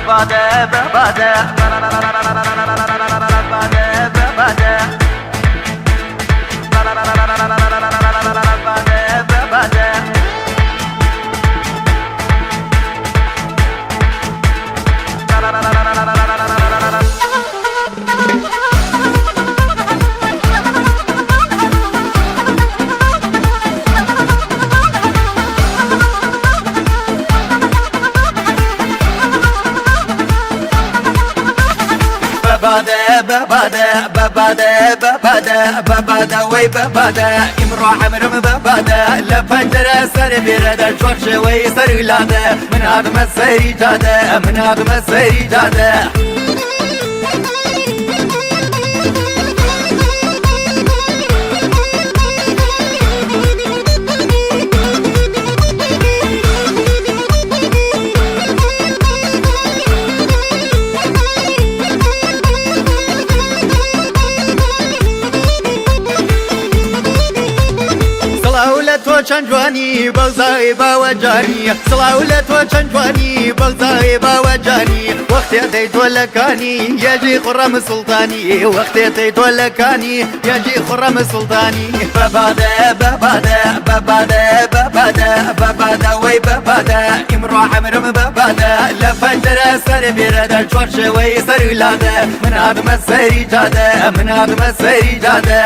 بباده بباده بباده بباده بباده بباده بباده وي بباده امرو عمرم بباده لفنجره سر بيرده جوش وي سر لاده من هذا مسيري جاده من هذا مسيري جاده تو چند جوانی بغزای باوجانی صلاولت تو چند جوانی بغزای باوجانی وقتی تی دولکانی یجی خرم سلطانی وقتی تی دولکانی یجی خرم سلطانی بباده بباده بباده بباده بباده وی بباده امرو عمرم بباده لفنجره سر بیرده چورش وی سر لاده من هذا مسیری جاده من هذا مسیری جاده